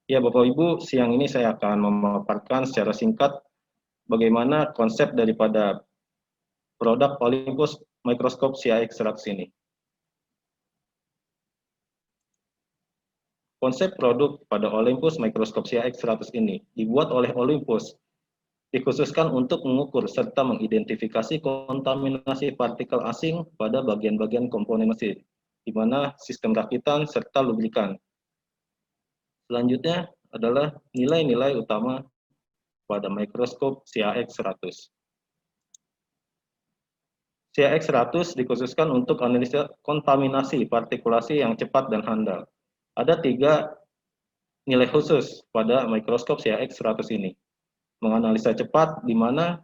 Ya, Bapak Ibu, siang ini saya akan memaparkan secara singkat bagaimana konsep daripada produk Olympus Microscope CIX100 ini. Konsep produk pada Olympus Microscope CIX100 ini dibuat oleh Olympus dikhususkan untuk mengukur serta mengidentifikasi kontaminasi partikel asing pada bagian-bagian komponen mesin, di mana sistem rakitan serta lubrikan. Selanjutnya adalah nilai-nilai utama pada mikroskop CIX100. CIX100 dikhususkan untuk analisa kontaminasi partikulasi yang cepat dan handal. Ada 3 nilai khusus pada mikroskop CIX100 ini. Menganalisa cepat, di mana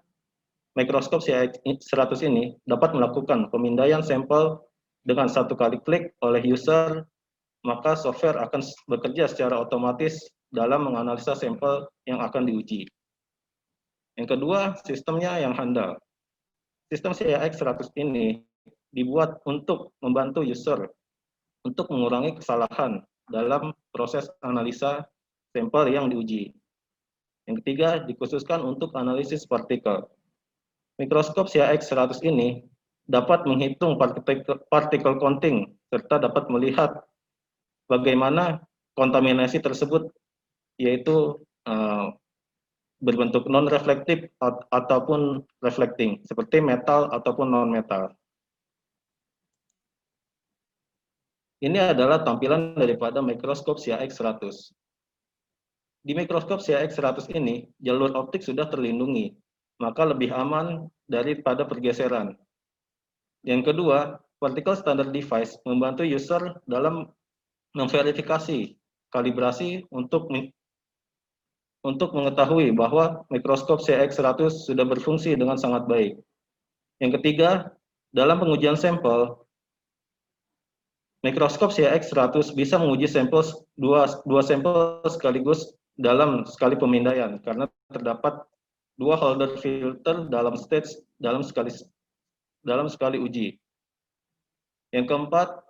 mikroskop CIX100 ini dapat melakukan pemindaian sampel dengan 1 kali klik oleh user, maka software akan bekerja secara otomatis dalam menganalisa sampel yang akan diuji. Yang kedua, sistemnya yang handal. Sistem CIX100 ini dibuat untuk membantu user untuk mengurangi kesalahan dalam proses analisa sampel yang diuji. Yang ketiga, dikhususkan untuk analisis partikel. Mikroskop CIX100 ini dapat menghitung partikel counting serta dapat melihat bagaimana kontaminasi tersebut, yaitu berbentuk non-reflektif ataupun reflecting, seperti metal ataupun non-metal. Ini adalah tampilan daripada mikroskop CIX100. Di mikroskop CIX100 ini, jalur optik sudah terlindungi, maka lebih aman daripada pergeseran. Yang kedua, particle standard device membantu user dalam memverifikasi kalibrasi untuk mengetahui bahwa mikroskop CIX100 sudah berfungsi dengan sangat baik. Yang ketiga, dalam pengujian sampel, mikroskop CIX100 bisa menguji sampel dua sampel sekaligus dalam sekali pemindaian karena terdapat 2 holder filter dalam stage dalam sekali uji. Yang keempat,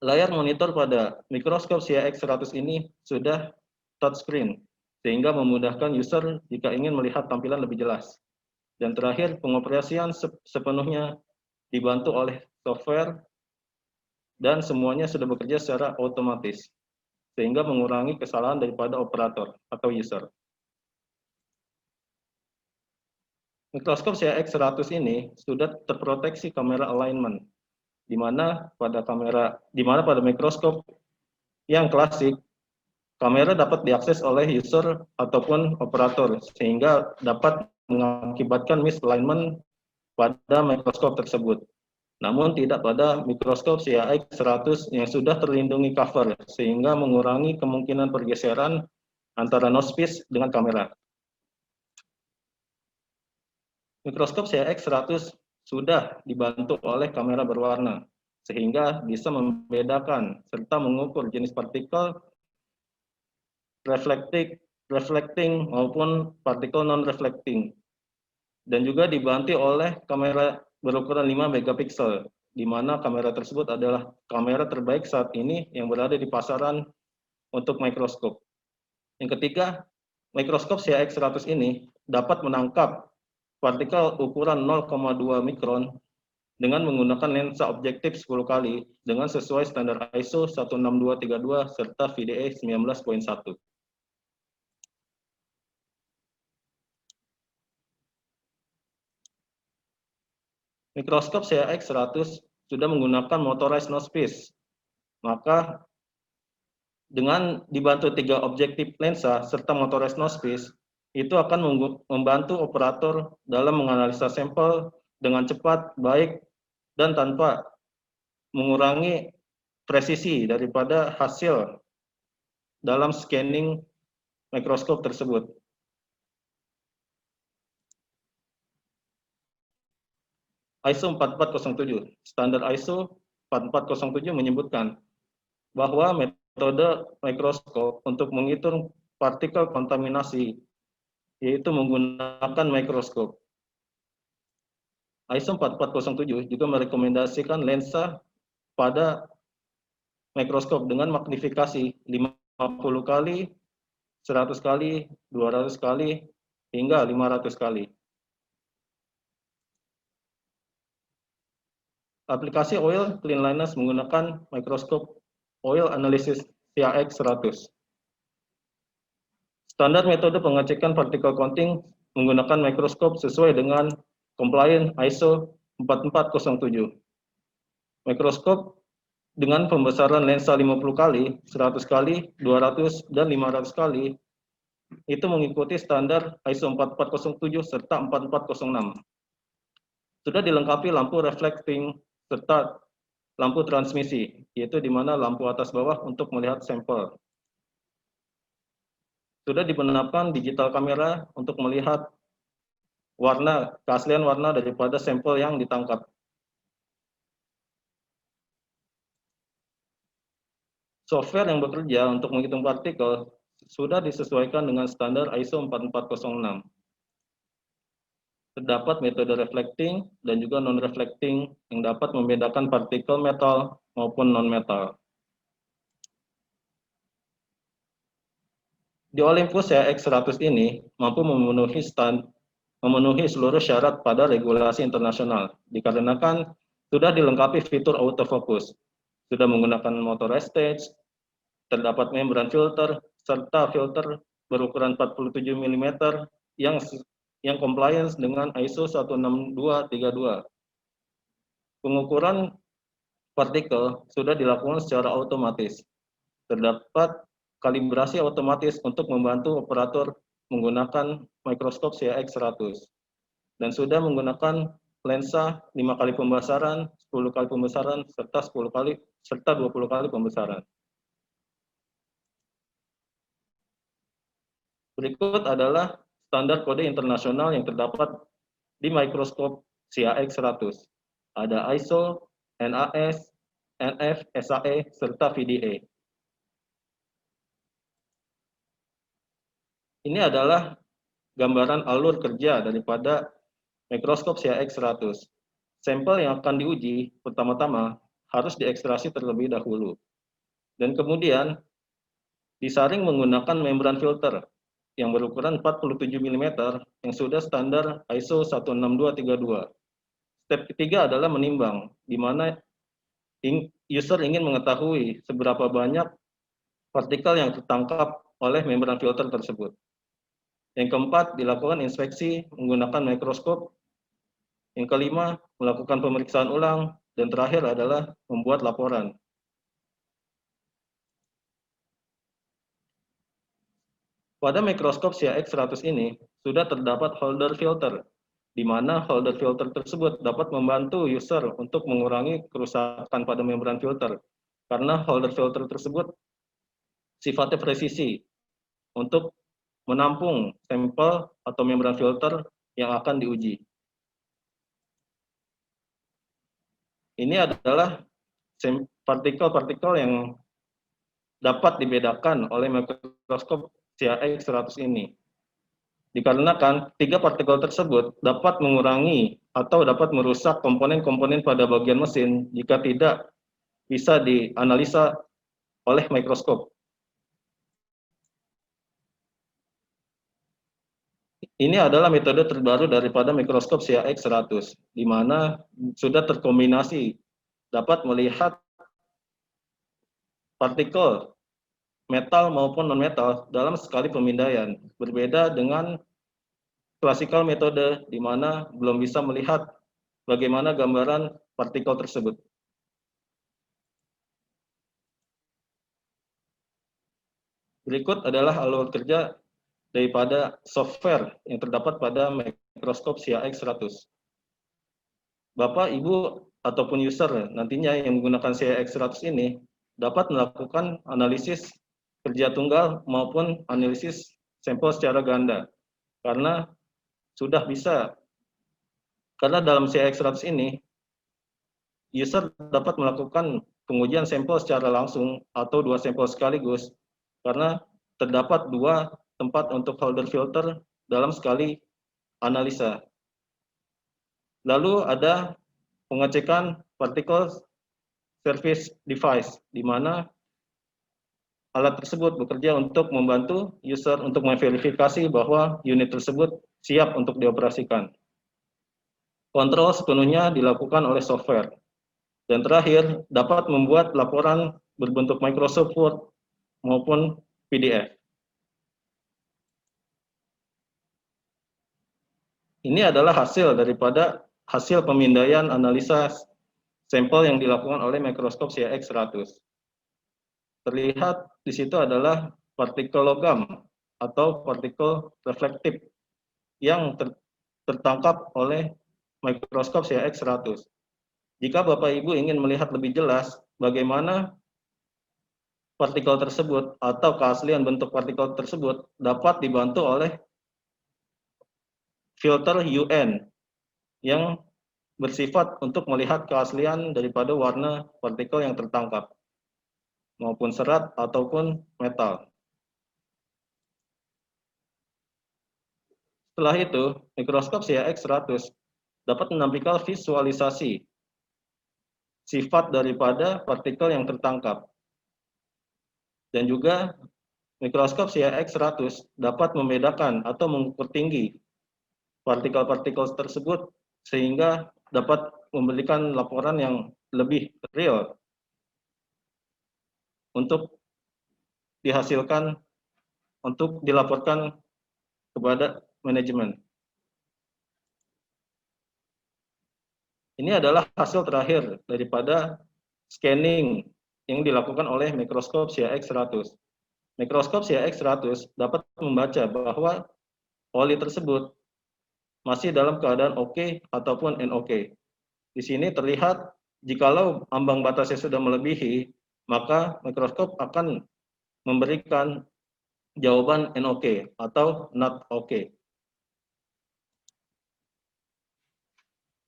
layar monitor pada mikroskop CIX100 ini sudah touchscreen sehingga memudahkan user jika ingin melihat tampilan lebih jelas. Dan terakhir, pengoperasian sepenuhnya dibantu oleh software dan semuanya sudah bekerja secara otomatis, sehingga mengurangi kesalahan daripada operator atau user. Mikroskop CIX100 ini sudah terproteksi kamera alignment, di mana pada mikroskop yang klasik, kamera dapat diakses oleh user ataupun operator, sehingga dapat mengakibatkan misalignment pada mikroskop tersebut. Namun tidak pada mikroskop CIX100 yang sudah terlindungi cover, sehingga mengurangi kemungkinan pergeseran antara nosepiece dengan kamera. Mikroskop CIX100 sudah dibantu oleh kamera berwarna, sehingga bisa membedakan serta mengukur jenis partikel reflecting maupun partikel non-reflecting. Dan juga dibantu oleh kamera berukuran 5 megapiksel, di mana kamera tersebut adalah kamera terbaik saat ini yang berada di pasaran untuk mikroskop. Yang ketiga, mikroskop CIX100 ini dapat menangkap partikel ukuran 0,2 mikron dengan menggunakan lensa objektif 10 kali dengan sesuai standar ISO 16232 serta VDE 19.1. Mikroskop CIX100 sudah menggunakan motorized nosepiece, maka dengan dibantu 3 objektif lensa serta motorized nosepiece, itu akan membantu operator dalam menganalisa sampel dengan cepat, baik, dan tanpa mengurangi presisi daripada hasil dalam scanning mikroskop tersebut. ISO 4407, standar ISO 4407 menyebutkan bahwa metode mikroskop untuk menghitung partikel kontaminasi yaitu menggunakan mikroskop. ISO 4407 juga merekomendasikan lensa pada mikroskop dengan magnifikasi 50 kali 100 kali, 200 kali, hingga 500 kali. Aplikasi oil cleanliness menggunakan mikroskop oil analysis CAX-100. Standar metode pengecekan partikel counting menggunakan mikroskop sesuai dengan compliant ISO 4407. Mikroskop dengan pembesaran lensa 50 kali, 100 kali, 200, dan 500 kali itu mengikuti standar ISO 4407 serta 4406. Sudah dilengkapi lampu reflecting serta lampu transmisi, yaitu di mana lampu atas bawah untuk melihat sampel. Sudah dibenarkan digital kamera untuk melihat warna, keaslian warna daripada sampel yang ditangkap. Software yang bekerja untuk menghitung partikel sudah disesuaikan dengan standar ISO 4406. Terdapat metode reflecting dan juga non-reflecting yang dapat membedakan partikel metal maupun non-metal. Di Olympus CX-100 ini mampu memenuhi seluruh syarat pada regulasi internasional, dikarenakan sudah dilengkapi fitur autofocus, sudah menggunakan motor stage, terdapat membran filter, serta filter berukuran 47 mm yang compliance dengan ISO 16232. Pengukuran partikel sudah dilakukan secara otomatis. Terdapat kalibrasi otomatis untuk membantu operator menggunakan mikroskop CX-100 dan sudah menggunakan lensa 5 kali pembesaran, 10 kali pembesaran, serta 20 kali pembesaran. Berikut adalah standar kode internasional yang terdapat di mikroskop CAX-100. Ada ISO, NAS, NF, SAE, serta VDA. Ini adalah gambaran alur kerja daripada mikroskop CAX-100. Sampel yang akan diuji pertama-tama harus diekstraksi terlebih dahulu. Dan kemudian disaring menggunakan membran filter yang berukuran 47 mm yang sudah standar ISO 16232. Step ketiga adalah menimbang, di mana user ingin mengetahui seberapa banyak partikel yang tertangkap oleh membran filter tersebut. Yang keempat, dilakukan inspeksi menggunakan mikroskop. Yang kelima, melakukan pemeriksaan ulang. Dan terakhir adalah membuat laporan. Pada mikroskop CAX-100 ini, sudah terdapat holder filter, di mana holder filter tersebut dapat membantu user untuk mengurangi kerusakan pada membran filter, karena holder filter tersebut sifatnya presisi untuk menampung sampel atau membran filter yang akan diuji. Ini adalah partikel-partikel yang dapat dibedakan oleh mikroskop CAX-100 ini. Dikarenakan 3 partikel tersebut dapat mengurangi atau dapat merusak komponen-komponen pada bagian mesin jika tidak bisa dianalisa oleh mikroskop. Ini adalah metode terbaru daripada mikroskop CAX-100, di mana sudah terkombinasi dapat melihat partikel metal maupun non-metal dalam sekali pemindaian. Berbeda dengan klasikal metode, di mana belum bisa melihat bagaimana gambaran partikel tersebut. Berikut adalah alur kerja daripada software yang terdapat pada mikroskop CAX-100. Bapak, Ibu, ataupun user nantinya yang menggunakan CAX-100 ini dapat melakukan analisis kerja tunggal maupun analisis sampel secara ganda. Karena sudah bisa, karena dalam CAX-100 ini, user dapat melakukan pengujian sampel secara langsung atau 2 sampel sekaligus, karena terdapat 2 tempat untuk holder filter dalam sekali analisa. Lalu ada pengecekan particle surface device, di mana alat tersebut bekerja untuk membantu user untuk memverifikasi bahwa unit tersebut siap untuk dioperasikan. Kontrol sepenuhnya dilakukan oleh software. Dan terakhir, dapat membuat laporan berbentuk Microsoft Word maupun PDF. Ini adalah hasil pemindaian analisa sampel yang dilakukan oleh mikroskop CX100. Terlihat di situ adalah partikel logam atau partikel reflektif yang tertangkap oleh mikroskop CX100. Jika Bapak Ibu ingin melihat lebih jelas bagaimana partikel tersebut atau keaslian bentuk partikel tersebut, dapat dibantu oleh filter UN yang bersifat untuk melihat keaslian daripada warna partikel yang tertangkap, maupun serat ataupun metal. Setelah itu, mikroskop CX100 dapat menampilkan visualisasi sifat daripada partikel yang tertangkap. Dan juga mikroskop CX100 dapat membedakan atau mengukur tinggi partikel-partikel tersebut sehingga dapat memberikan laporan yang lebih real untuk dihasilkan, untuk dilaporkan kepada manajemen. Ini adalah hasil terakhir daripada scanning yang dilakukan oleh mikroskop CX100. Mikroskop CX100 dapat membaca bahwa oli tersebut masih dalam keadaan oke ataupun NOK. Di sini terlihat jikalau ambang batasnya sudah melebihi, maka mikroskop akan memberikan jawaban NOK atau not OK.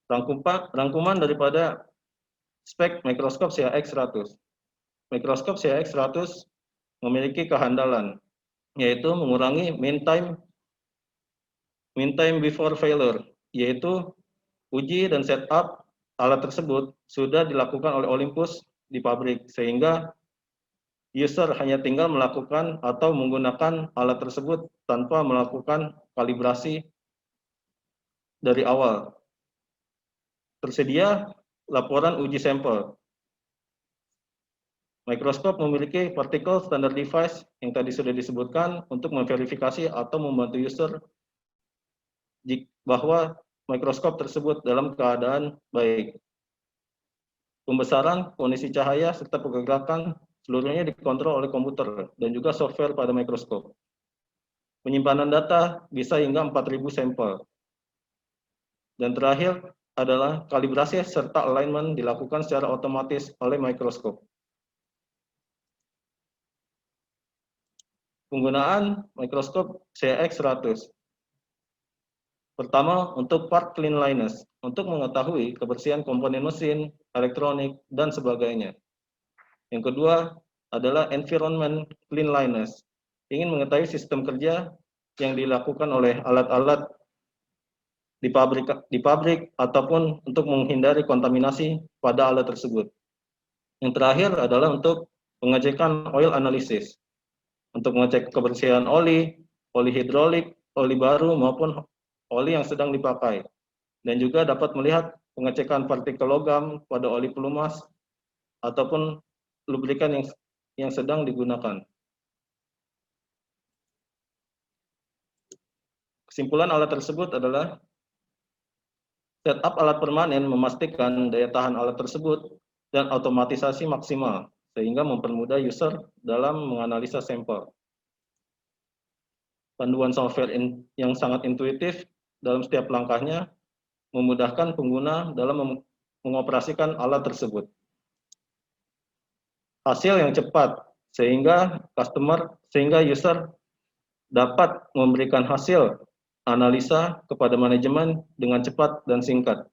Rangkuman daripada spek mikroskop CX100. Mikroskop CX100 memiliki kehandalan, yaitu mengurangi mean time before failure, yaitu uji dan setup alat tersebut sudah dilakukan oleh Olympus di pabrik, sehingga user hanya tinggal melakukan atau menggunakan alat tersebut tanpa melakukan kalibrasi dari awal. Tersedia laporan uji sampel. Mikroskop memiliki particle standard device yang tadi sudah disebutkan untuk memverifikasi atau membantu user bahwa mikroskop tersebut dalam keadaan baik. Pembesaran, kondisi cahaya, serta pergerakan seluruhnya dikontrol oleh komputer dan juga software pada mikroskop. Penyimpanan data bisa hingga 4.000 sampel. Dan terakhir adalah kalibrasi serta alignment dilakukan secara otomatis oleh mikroskop. Penggunaan mikroskop CX100. Pertama, untuk part cleanliness, untuk mengetahui kebersihan komponen mesin, elektronik, dan sebagainya. Yang kedua adalah environment cleanliness, ingin mengetahui sistem kerja yang dilakukan oleh alat-alat di pabrik ataupun untuk menghindari kontaminasi pada alat tersebut. Yang terakhir adalah untuk pengecekan oil analysis, untuk mengecek kebersihan oli hidrolik, oli baru maupun oli yang sedang dipakai, dan juga dapat melihat pengecekan partikel logam pada oli pelumas ataupun lubrikan yang sedang digunakan. Kesimpulan alat tersebut adalah setup alat permanen memastikan daya tahan alat tersebut dan otomatisasi maksimal sehingga mempermudah user dalam menganalisa sampel. Panduan software yang sangat intuitif dalam setiap langkahnya memudahkan pengguna dalam mengoperasikan alat tersebut. Hasil yang cepat sehingga user dapat memberikan hasil analisa kepada manajemen dengan cepat dan singkat.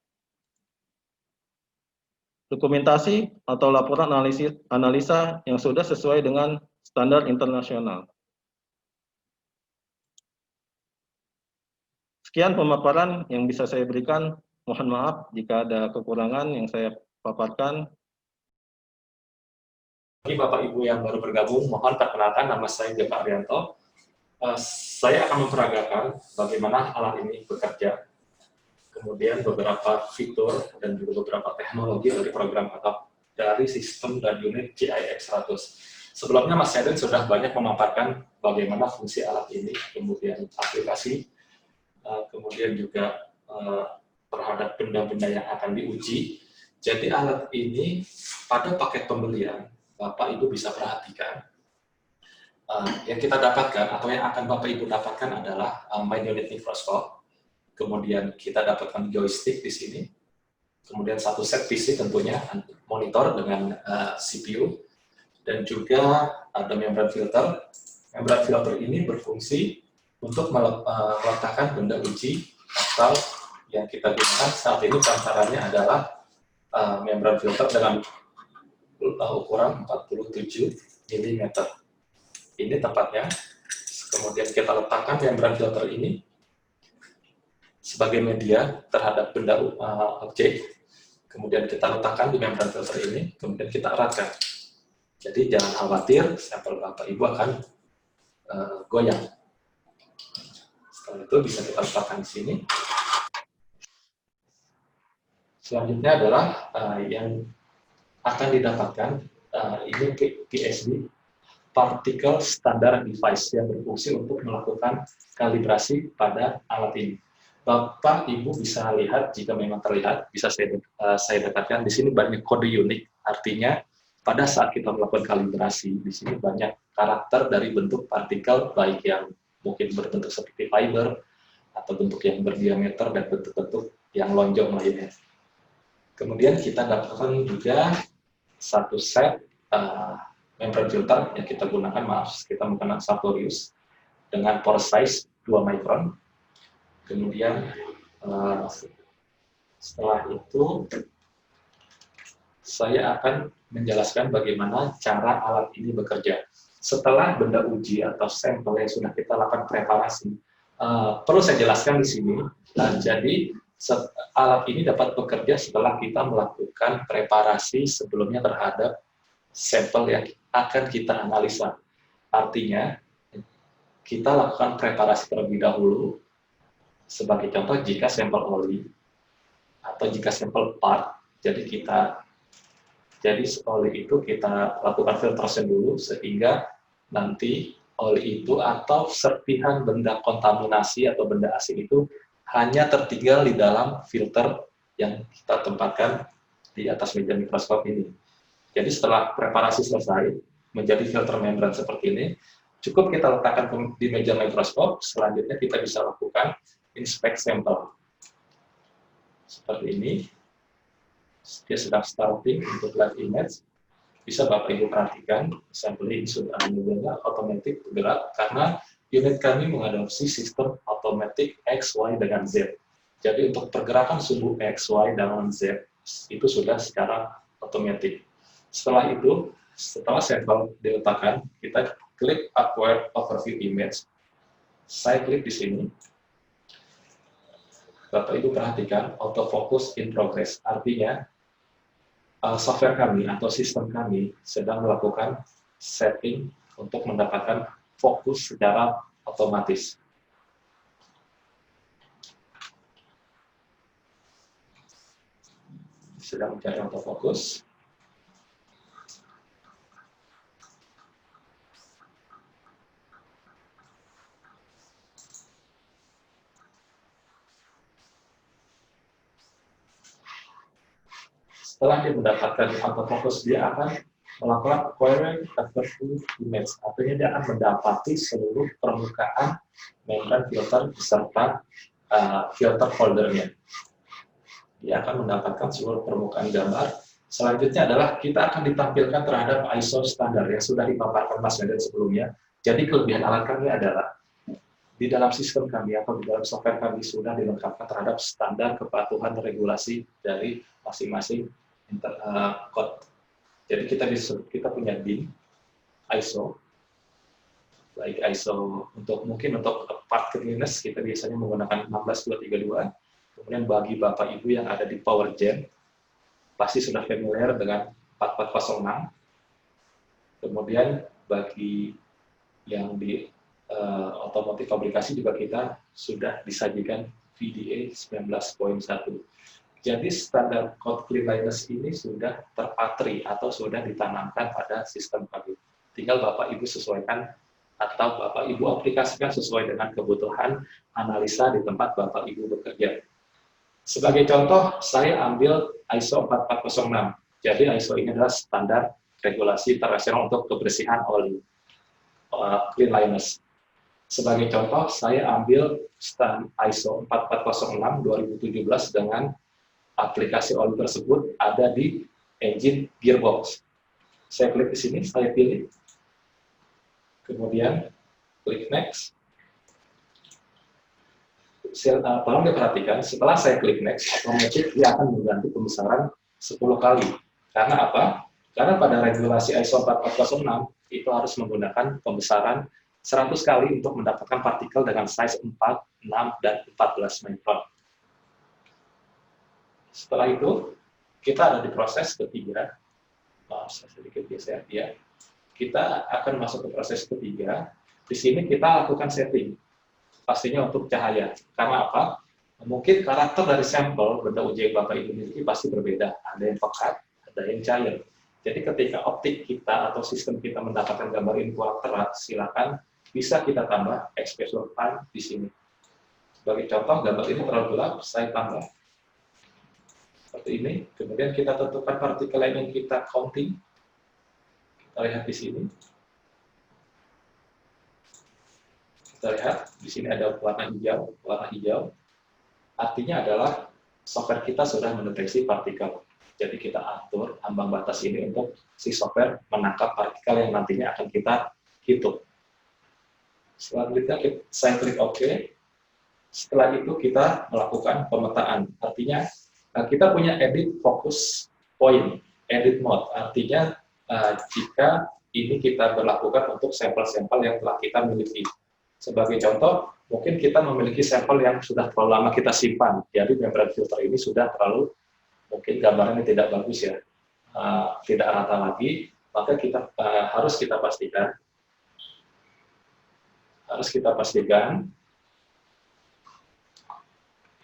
Dokumentasi atau laporan analisa yang sudah sesuai dengan standar internasional. Sekian pemaparan yang bisa saya berikan. Mohon maaf jika ada kekurangan yang saya paparkan. Bagi Bapak Ibu yang baru bergabung, mohon perkenalkan, nama saya Jaka Arianto. Saya akan memperagakan bagaimana alat ini bekerja, kemudian beberapa fitur dan juga beberapa teknologi dari program atau dari sistem dan unit GIX100. Sebelumnya Mas Hedin sudah banyak memaparkan bagaimana fungsi alat ini, kemudian aplikasi, kemudian juga terhadap benda-benda yang akan diuji. Jadi alat ini pada paket pembelian, Bapak Ibu bisa perhatikan, yang kita dapatkan atau yang akan Bapak Ibu dapatkan adalah main unit microscope, kemudian kita dapatkan joystick di sini, kemudian satu set PC tentunya, monitor dengan CPU, dan juga ada membran filter. Membran filter ini berfungsi untuk meletakkan benda uji atau yang kita gunakan saat ini pancarannya adalah membran filter dengan ukuran 47 mm. Ini tempatnya. Kemudian kita letakkan membran filter ini sebagai media terhadap benda objek. Kemudian kita letakkan di membran filter ini, kemudian kita eratkan. Jadi jangan khawatir, sampel Bapak Ibu akan goyang. Setelah itu bisa kita letakkan di sini. Selanjutnya adalah yang akan didapatkan ini PSD, Particle Standard Device, yang berfungsi untuk melakukan kalibrasi pada alat ini. Bapak Ibu bisa lihat, jika memang terlihat, bisa saya dekatkan di sini banyak kode unik. Artinya pada saat kita melakukan kalibrasi, di sini banyak karakter dari bentuk partikel, baik yang mungkin berbentuk seperti fiber atau bentuk yang berdiameter dan bentuk-bentuk yang lonjong lainnya. Kemudian kita dapatkan juga satu set membran filter yang kita gunakan, kita menggunakan Sartorius dengan pore size 2 micron. Kemudian setelah itu saya akan menjelaskan bagaimana cara alat ini bekerja. Setelah benda uji atau sampel yang sudah kita lakukan preparasi, perlu saya jelaskan di sini. Jadi alat ini dapat bekerja setelah kita melakukan preparasi sebelumnya terhadap sampel yang akan kita analisa. Artinya, kita lakukan preparasi terlebih dahulu. Sebagai contoh, jika sampel oli atau jika sampel part, jadi oli itu kita lakukan filtrasi dulu sehingga nanti oli itu atau serpihan benda kontaminasi atau benda asing itu hanya tertinggal di dalam filter yang kita tempatkan di atas meja mikroskop ini. Jadi setelah preparasi selesai, menjadi filter membran seperti ini, cukup kita letakkan di meja mikroskop, selanjutnya kita bisa lakukan inspect sampel. Seperti ini. Dia sedang starting untuk live image. Bisa Bapak Ibu perhatikan, sampling sudah otomatis bergerak karena unit kami mengadopsi sistem otomatis X, Y, dengan Z. Jadi untuk pergerakan sumbu X, Y, dan Z itu sudah secara otomatis. Setelah itu, setelah sampel diletakkan, kita klik Acquire Overview Image. Saya klik di sini. Bapak Ibu perhatikan, autofocus in progress. Artinya, software kami atau sistem kami sedang melakukan setting untuk mendapatkan fokus secara otomatis. Sedang mencari autofocus. Setelah dia mendapatkan autofocus, dia akan melakukan acquiring overview image. Artinya dia akan mendapati seluruh permukaan membran filter beserta filter foldernya. Dia akan mendapatkan seluruh permukaan gambar. Selanjutnya adalah kita akan ditampilkan terhadap ISO standar yang sudah dipaparkan Mas Medan sebelumnya. Jadi kelebihan alat kami adalah di dalam sistem kami atau di dalam software kami sudah dilengkapkan terhadap standar kepatuhan regulasi dari masing-masing code. Jadi kita punya DIN, ISO, baik ISO untuk part cleanliness kita biasanya menggunakan 16232. Kemudian bagi Bapak Ibu yang ada di PowerGen pasti sudah familiar dengan 4406. Kemudian bagi yang di otomotif fabrikasi juga kita sudah disajikan VDA 19.1. Jadi standar code cleanliness ini sudah terpatri atau sudah ditanamkan pada sistem kami. Tinggal Bapak Ibu sesuaikan atau Bapak Ibu aplikasikan sesuai dengan kebutuhan analisa di tempat Bapak Ibu bekerja. Sebagai contoh, saya ambil ISO 4406. Jadi ISO ini adalah standar regulasi internasional untuk kebersihan oli, cleanliness. Sebagai contoh, saya ambil ISO 4406 2017 dengan aplikasi oli tersebut ada di engine gearbox. Saya klik di sini, saya pilih, kemudian klik next. Tolong diperhatikan, setelah saya klik next, otomatis dia akan mengganti pembesaran 10 kali. Karena apa? Karena pada regulasi ISO 4406 itu harus menggunakan pembesaran 100 kali untuk mendapatkan partikel dengan size 4, 6, dan 14 mikron. Setelah itu, kita ada di proses ketiga. Maaf, saya sedikit geser ya. Kita akan masuk ke proses ketiga. Di sini kita lakukan setting. Pastinya untuk cahaya. Karena apa? Mungkin karakter dari sampel benda uji yang Bapak Ibu miliki pasti berbeda. Ada yang pekat, ada yang cair. Jadi ketika optik kita atau sistem kita mendapatkan gambar ini kurang terang, silakan bisa kita tambah exposure time di sini. Sebagai contoh, gambar ini terlalu gelap, saya tambah seperti ini. Kemudian kita tentukan partikel yang kita counting. Kita lihat di sini. Kita lihat di sini ada warna hijau. Warna hijau artinya adalah software kita sudah mendeteksi partikel. Jadi kita atur ambang batas ini untuk si software menangkap partikel yang nantinya akan kita hitung. Selanjutnya saya klik OK. Setelah itu kita melakukan pemetaan. Artinya kita punya edit focus point, edit mode. Artinya jika ini kita berlakukan untuk sampel-sampel yang telah kita miliki. Sebagai contoh, mungkin kita memiliki sampel yang sudah terlalu lama kita simpan. Jadi membran filter ini sudah terlalu, mungkin gambarnya tidak bagus ya, tidak rata lagi. Maka kita harus kita pastikan,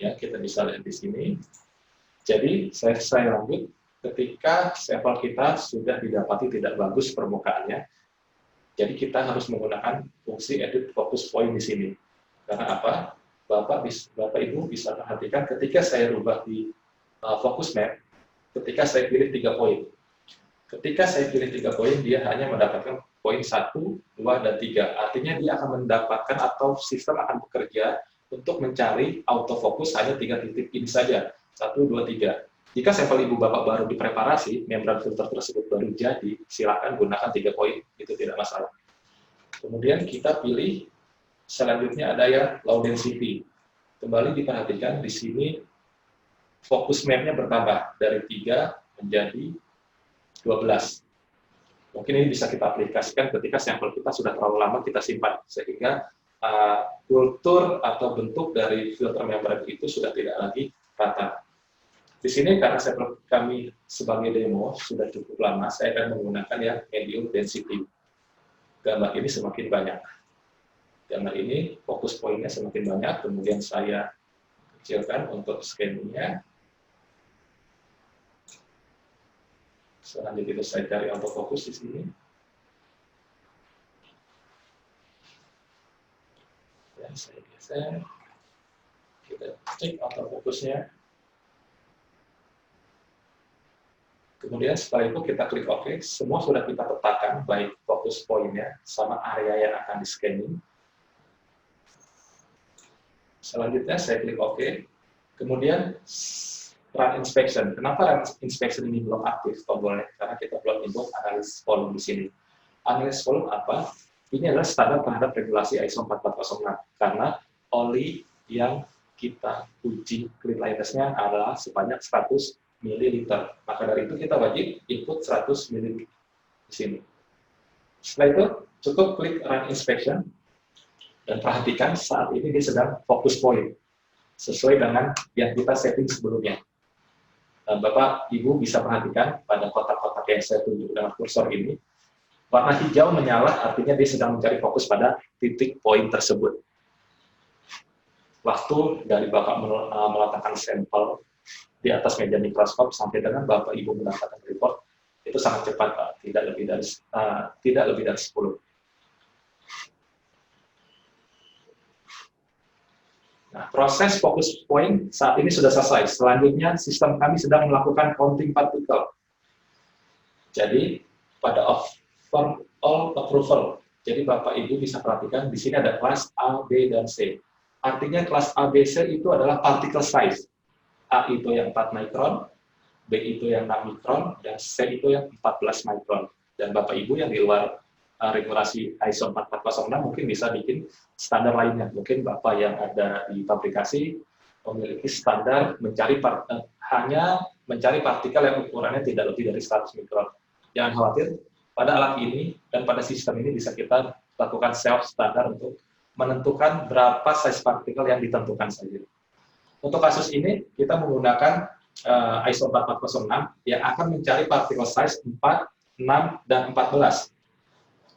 ya kita bisa lihat di sini. Jadi saya lanjut, ketika sampel kita sudah didapati tidak bagus permukaannya, jadi kita harus menggunakan fungsi edit focus point di sini. Karena apa? Bapak Ibu bisa perhatikan ketika saya rubah di focus map, ketika saya pilih 3 poin. Ketika saya pilih 3 poin, dia hanya mendapatkan poin 1, 2, dan 3. Artinya dia akan mendapatkan atau sistem akan bekerja untuk mencari autofocus hanya 3 titik ini saja. 1, 2, 3. Jika sampel Ibu Bapak baru dipreparasi, membran filter tersebut baru jadi, silakan gunakan 3 poin, itu tidak masalah. Kemudian kita pilih, selanjutnya ada ya low density. Kembali diperhatikan di sini, fokus map-nya bertambah dari 3 menjadi 12. Mungkin ini bisa kita aplikasikan ketika sampel kita sudah terlalu lama kita simpan, sehingga kultur atau bentuk dari filter membran itu sudah tidak lagi rata. Di sini karena sampel kami sebagai demo sudah cukup lama, saya akan menggunakan ya medium density. Gambar ini semakin banyak. Gambar ini fokus poinnya semakin banyak, kemudian saya kecilkan untuk scanningnya. Selanjutnya saya cari autofocus di sini. Dan saya geser. Kita cek autofocusnya. Kemudian setelah itu kita klik OK. Semua sudah kita petakan, baik fokus poinnya sama area yang akan di scanning. Selanjutnya saya klik OK. Kemudian run inspection. Kenapa run inspection ini belum aktif tombolnya? Karena kita belum input analysis volume di sini. Analysis volume apa? Ini adalah standar terhadap regulasi ISO 4406. Karena oli yang kita uji cleanliness-nya adalah sebanyak 100 ml. Maka dari itu kita wajib input 100 ml di sini. Setelah itu cukup klik run inspection dan perhatikan saat ini dia sedang focus point sesuai dengan yang kita setting sebelumnya. Bapak Ibu bisa perhatikan pada kotak-kotak yang saya tunjuk dengan kursor ini, Warna hijau menyala artinya dia sedang mencari fokus pada titik poin tersebut. Waktu dari Bapak meletakkan sampel di atas meja mikroskop sampai dengan Bapak Ibu mendapatkan report itu sangat cepat, Pak. Tidak lebih dari 10. Nah, proses focus point saat ini sudah selesai. Selanjutnya sistem kami sedang melakukan counting partikel. Jadi pada all approval. Jadi Bapak Ibu bisa perhatikan di sini ada kelas A, B, dan C. Artinya kelas A, B, C itu adalah particle size. A itu yang 4 mikron, B itu yang 6 mikron, dan C itu yang 14 mikron. Dan Bapak Ibu yang di luar regulasi ISO 4406 mungkin bisa bikin standar lainnya. Mungkin Bapak yang ada di pabrikasi memiliki standar hanya mencari partikel yang ukurannya tidak lebih dari 100 mikron. Jangan khawatir, pada alat ini dan pada sistem ini bisa kita lakukan self standar untuk menentukan berapa size partikel yang ditentukan saja. Untuk kasus ini, kita menggunakan ISO 4406 yang akan mencari partikel size 4, 6, dan 14.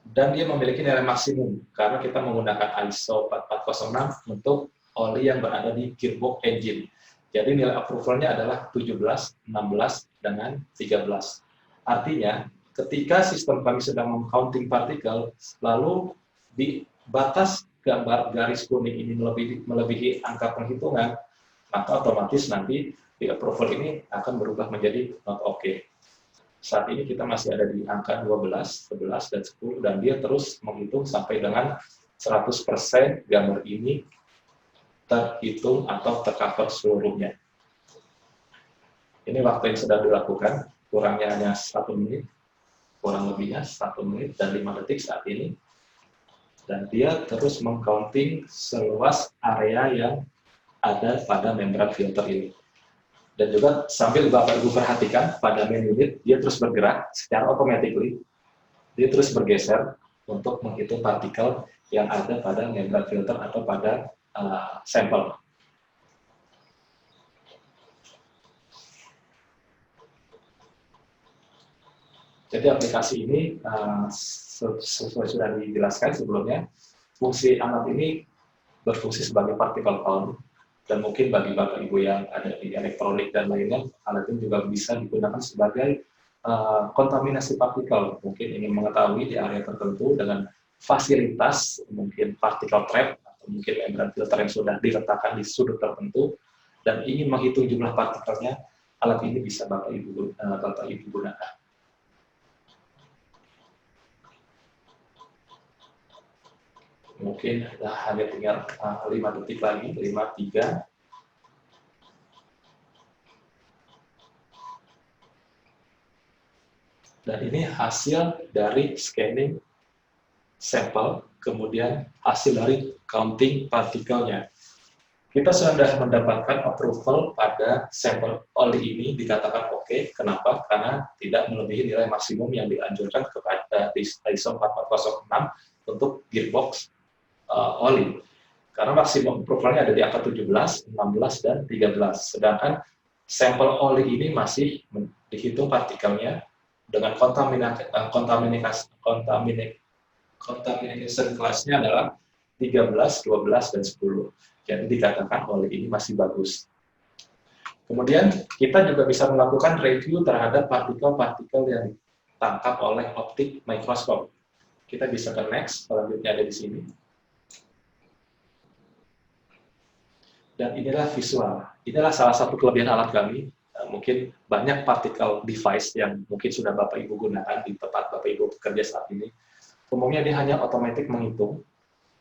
Dan dia memiliki nilai maksimum, karena kita menggunakan ISO 4406 untuk oli yang berada di gearbox engine. Jadi nilai approval-nya adalah 17, 16, dengan 13. Artinya, ketika sistem kami sedang meng-counting partikel, lalu di batas gambar garis kuning ini melebihi angka penghitungan, maka otomatis nanti di approval ini akan berubah menjadi not okay. Saat ini kita masih ada di angka 12, 11, dan 10, dan dia terus menghitung sampai dengan 100% gambar ini terhitung atau tercover seluruhnya. Ini waktu yang sedang dilakukan, kurangnya hanya 1 menit, kurang lebihnya 1 menit dan 5 detik saat ini. Dan dia terus meng-counting seluas area yang ada pada membran filter ini. Dan juga sambil Bapak Ibu perhatikan pada main unit, dia terus bergerak secara automatically, dia terus bergeser untuk menghitung partikel yang ada pada membran filter atau pada sampel. Jadi aplikasi ini sesuai sudah dijelaskan sebelumnya, fungsi alat ini berfungsi sebagai particle count, dan mungkin bagi Bapak Ibu yang ada di elektronik dan lainnya, alat ini juga bisa digunakan sebagai kontaminasi partikel. Mungkin ingin mengetahui di area tertentu dengan fasilitas, mungkin particle trap, atau mungkin membran filter yang sudah diletakkan di sudut tertentu, dan ingin menghitung jumlah partikelnya, alat ini bisa Bapak Ibu gunakan. Mungkin hanya tinggal 5 detik lagi, 5, 3. Dan ini hasil dari scanning sampel, kemudian hasil dari counting partikelnya. Kita sudah mendapatkan approval pada sampel oli ini, dikatakan oke. Kenapa? Karena tidak melebihi nilai maksimum yang dianjurkan kepada ISO 4406 untuk gearbox oli. Karena maksimum approval-nya ada di angka 17, 16, dan 13. Sedangkan sampel oli ini masih dihitung partikelnya dengan contamination kelasnya adalah 13, 12, dan 10. Jadi dikatakan oli ini masih bagus. Kemudian kita juga bisa melakukan review terhadap partikel-partikel yang ditangkap oleh optik mikroskop. Kita bisa ke next, selanjutnya ada di sini. Dan inilah visual. Inilah salah satu kelebihan alat kami. Mungkin banyak partikel device yang mungkin sudah Bapak Ibu gunakan di tempat Bapak Ibu bekerja saat ini. Umumnya dia hanya otomatis menghitung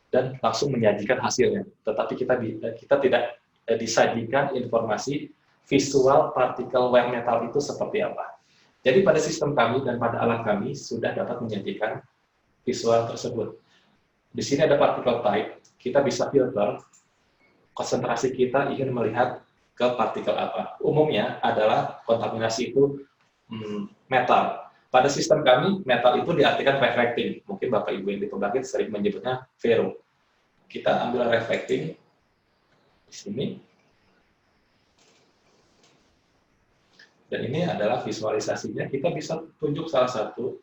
dan langsung menyajikan hasilnya. Tetapi kita tidak disajikan informasi visual partikel wear metal itu seperti apa. Jadi pada sistem kami dan pada alat kami sudah dapat menyajikan visual tersebut. Di sini ada partikel type, kita bisa filter. Konsentrasi kita ingin melihat ke partikel apa. Umumnya adalah kontaminasi itu metal. Pada sistem kami, metal itu diartikan reflecting. Mungkin Bapak Ibu yang di pembangkit sering menyebutnya ferro. Kita ambil reflecting di sini. Dan ini adalah visualisasinya. Kita bisa tunjuk salah satu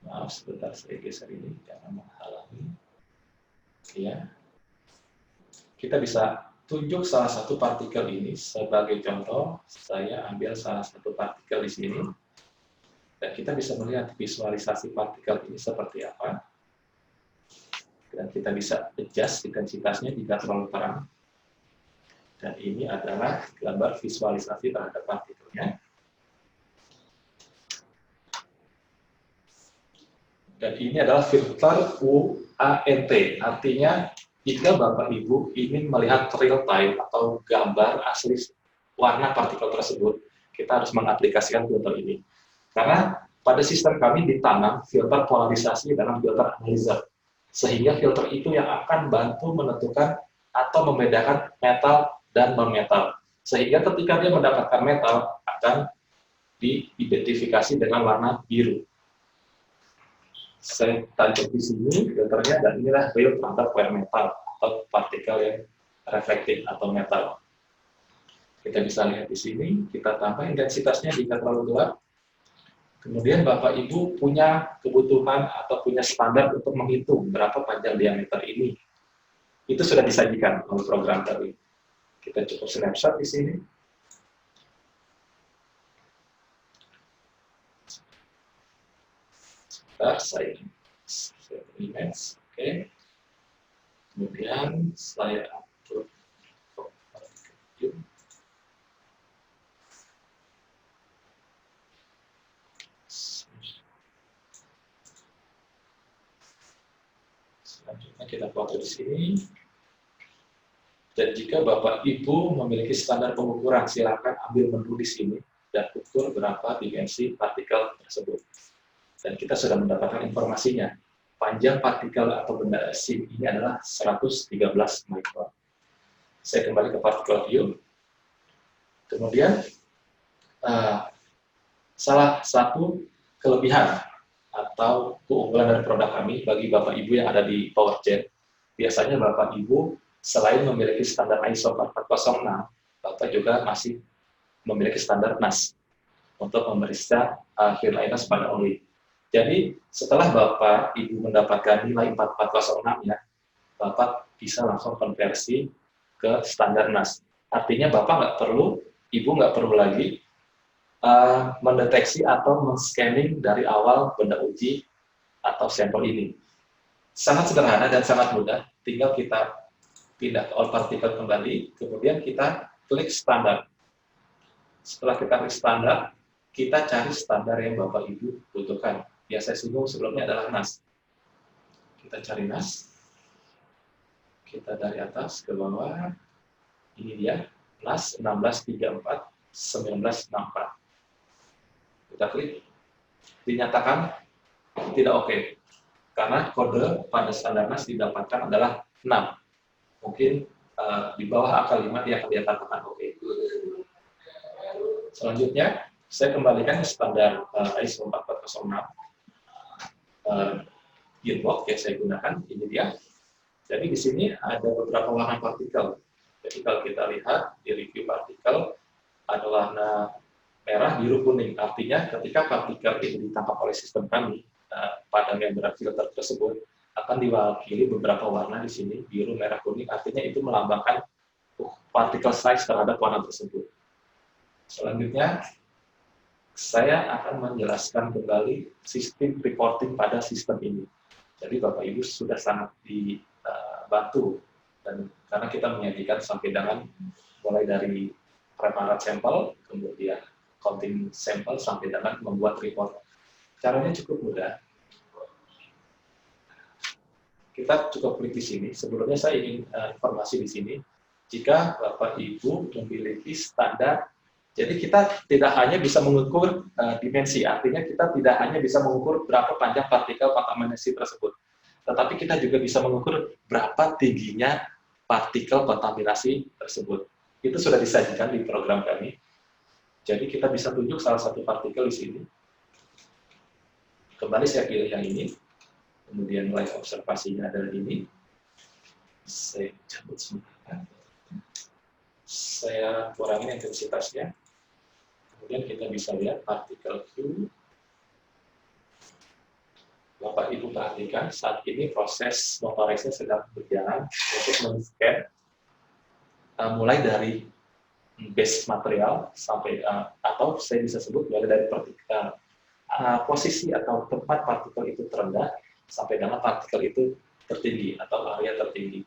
Maaf, sebentar saya geser ini, jangan menghalangi. Ya, kita bisa tunjuk salah satu partikel ini sebagai contoh. Saya ambil salah satu partikel di sini, dan kita bisa melihat visualisasi partikel ini seperti apa. Dan kita bisa adjust intensitasnya jika terlalu terang. Dan ini adalah gambar visualisasi terhadap partikelnya. Dan ini adalah filter UANT, artinya jika Bapak Ibu ingin melihat real time atau gambar asli warna partikel tersebut, kita harus mengaplikasikan filter ini. Karena pada sistem kami ditanam filter polarisasi dalam filter analyzer, sehingga filter itu yang akan bantu menentukan atau membedakan metal dan non-metal. Sehingga ketika dia mendapatkan metal, akan diidentifikasi dengan warna biru. Saya tancap di sini filternya, dan inilah real terhadap wear metal atau partikel yang reflektif atau metal. Kita bisa lihat di sini, kita tambah intensitasnya jika terlalu gelap. Kemudian Bapak Ibu punya kebutuhan atau punya standar untuk menghitung berapa panjang diameter ini. Itu sudah disajikan oleh program tadi. Kita cukup snapshot di sini. Saya image, oke. Kemudian saya upload video. Selanjutnya kita foto di sini. Dan jika Bapak Ibu memiliki standar pengukuran, silakan ambil menu di sini dan ukur berapa dimensi partikel tersebut. Dan kita sudah mendapatkan informasinya. Panjang partikel atau benda asing ini adalah 113 mikron. Saya kembali ke particle view. Kemudian, salah satu kelebihan atau keunggulan dari produk kami bagi Bapak Ibu yang ada di PowerGen, biasanya Bapak Ibu selain memiliki standar ISO 4406, Bapak juga masih memiliki standar NAS untuk memeriksa cleanliness pada oli. Jadi setelah Bapak Ibu mendapatkan nilai 4406 ya, Bapak bisa langsung konversi ke standar NAS. Artinya Bapak nggak perlu, Ibu nggak perlu lagi mendeteksi atau men-scanning dari awal benda uji atau sampel ini. Sangat sederhana dan sangat mudah, tinggal kita pindah ke all particle kembali, kemudian kita klik standar. Setelah kita klik standar, kita cari standar yang Bapak Ibu butuhkan. Yang saya singgung sebelumnya adalah NAS. Kita cari NAS. Kita dari atas ke bawah. Ini dia, NAS 1634-1964. Kita klik. Dinyatakan tidak oke. Karena kode pada standar NAS didapatkan adalah 6. Mungkin di bawah angka 5 dia akan dikatakan oke. Selanjutnya, saya kembalikan ke standar ISO 4406. Gearbox yang saya gunakan, ini dia. Jadi di sini ada beberapa warna partikel. Jadi kalau kita lihat di review partikel, ada warna merah, biru, kuning. Artinya ketika partikel ini ditangkap oleh sistem kami, pada membran filter tersebut akan diwakili beberapa warna di sini, biru, merah, kuning. Artinya itu melambangkan partikel size terhadap warna tersebut. Selanjutnya, saya akan menjelaskan kembali sistem reporting pada sistem ini. Jadi Bapak Ibu sudah sangat dibantu, dan karena kita menyajikan sampai dengan mulai dari preparat sampel, kemudian counting sampel sampai dengan membuat report. Caranya cukup mudah. Kita cukup klik di sini. Sebelumnya saya ingin informasi di sini. Jika Bapak Ibu memiliki standar, jadi kita tidak hanya bisa mengukur dimensi, artinya kita tidak hanya bisa mengukur berapa panjang partikel kontaminasi tersebut, tetapi kita juga bisa mengukur berapa tingginya partikel kontaminasi tersebut. Itu sudah disajikan di program kami. Jadi kita bisa tunjuk salah satu partikel di sini. Kembali saya pilih yang ini, kemudian live observasinya adalah ini. Saya cabut sebentar. Saya kurangi intensitasnya. Kemudian kita bisa lihat partikel Q. Bapak Ibu perhatikan saat ini proses motorisnya sedang berjalan untuk men-scan mulai dari base material sampai atau saya bisa sebut mulai dari posisi atau tempat partikel itu terendah sampai dengan partikel itu tertinggi atau area tertinggi.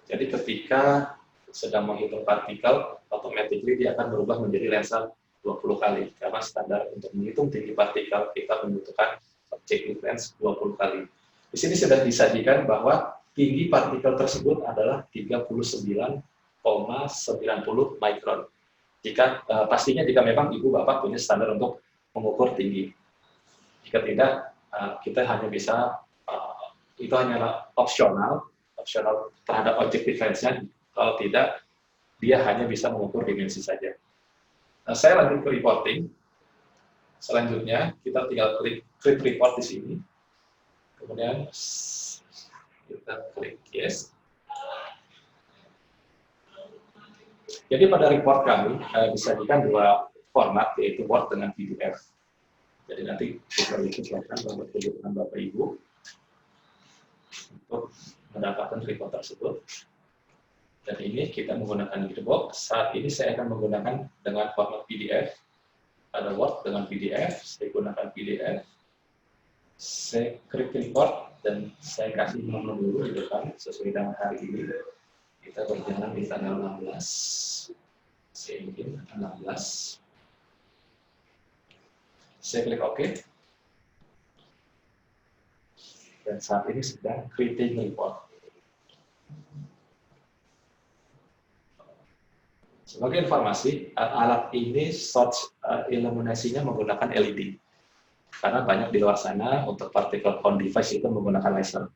Jadi ketika sedang menghitung partikel, automatically dia akan berubah menjadi lensa 20 kali karena standar untuk menghitung tinggi partikel kita membutuhkan objective lens 20 kali. Di sini sudah disajikan bahwa tinggi partikel tersebut adalah 39,90 micron. Pastinya jika memang Ibu Bapak punya standar untuk mengukur tinggi. Jika tidak, kita hanya bisa itu hanyalah opsional terhadap objective lens-nya. Kalau tidak, dia hanya bisa mengukur dimensi saja. Saya lanjut ke reporting. Selanjutnya, kita tinggal klik report di sini. Kemudian kita klik yes. Jadi pada report kami disajikan dua format, yaitu Word dengan PDF. Jadi nanti kita silakan dengan Bapak Ibu untuk mendapatkan report tersebut. Dan ini kita menggunakan Gearbox. Saat ini saya akan menggunakan dengan format PDF. Ada Word dengan PDF, saya gunakan PDF. Saya klik report dan saya kasih nomor dulu di depan sesuai dengan hari ini. Kita berjalan di tanggal 16. Saya ingin 16. Saya klik OK. Dan saat ini sedang creating report. Sebagai informasi, alat ini source illuminasinya menggunakan LED. Karena banyak di luar sana untuk particle count device itu menggunakan laser.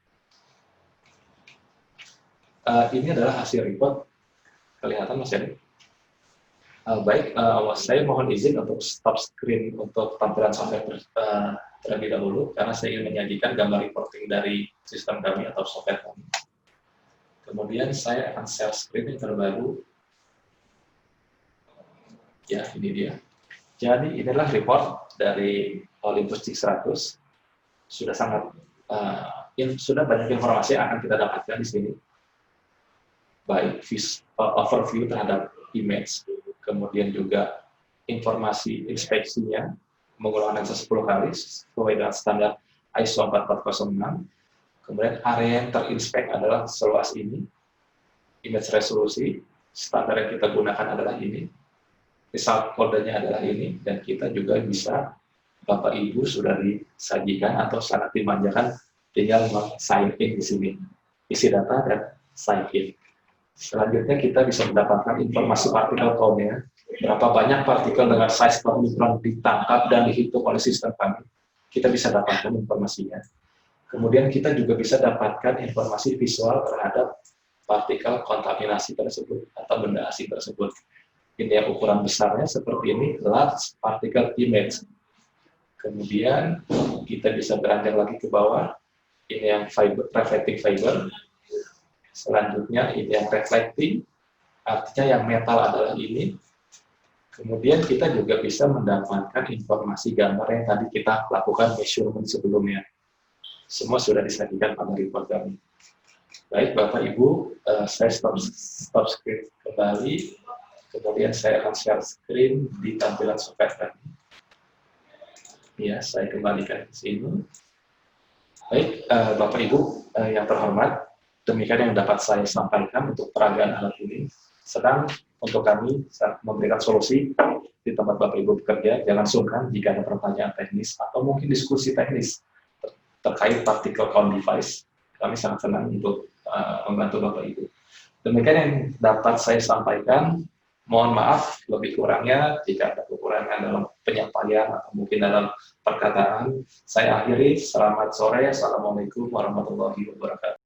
Ini adalah hasil report. Kelihatan Mas Yadi? Baik, saya mohon izin untuk stop screen untuk tampilan software terlebih dahulu, karena saya ingin menyajikan gambar reporting dari sistem kami atau software kami. Kemudian saya akan share screen yang terbaru. Ya, ini dia. Jadi inilah report dari Olympus G100. Sudah sudah banyak informasi yang akan kita dapatkan di sini. Baik overview terhadap image, kemudian juga informasi inspeksinya menggunakan lensa 10 kali sesuai dengan standar ISO 4406. Kemudian area yang terinspek adalah seluas ini. Image resolusi standar yang kita gunakan adalah ini. Result kodenya adalah ini, dan kita juga bisa, Bapak Ibu sudah disajikan atau sangat dimanjakan, tinggal sign in di sini, isi data dan sign in. Selanjutnya kita bisa mendapatkan informasi partikel count-nya, berapa banyak partikel dengan size per mikron ditangkap dan dihitung oleh sistem kami. Kita bisa dapatkan informasinya. Kemudian kita juga bisa dapatkan informasi visual terhadap partikel kontaminasi tersebut atau benda asing tersebut. Ini yang ukuran besarnya seperti ini, large particle image. Kemudian kita bisa beranjak lagi ke bawah, ini yang reflecting fiber. Selanjutnya ini yang reflecting, artinya yang metal adalah ini. Kemudian kita juga bisa mendapatkan informasi gambar yang tadi kita lakukan measurement sebelumnya. Semua sudah disajikan pada report kami. Baik Bapak Ibu, saya stop screen kembali. Kemudian saya akan share screen di tampilan software tadi. Ya, saya kembalikan ke sini. Baik, Bapak Ibu yang terhormat, demikian yang dapat saya sampaikan untuk peragaan alat ini. Sedang untuk kami memberikan solusi di tempat Bapak Ibu bekerja. Jangan sungkan jika ada pertanyaan teknis atau mungkin diskusi teknis terkait particle count device. Kami sangat senang untuk membantu Bapak Ibu. Demikian yang dapat saya sampaikan. Mohon maaf lebih kurangnya jika ada kekurangan dalam penyampaian atau mungkin dalam perkataan. Saya akhiri, selamat sore, assalamualaikum warahmatullahi wabarakatuh.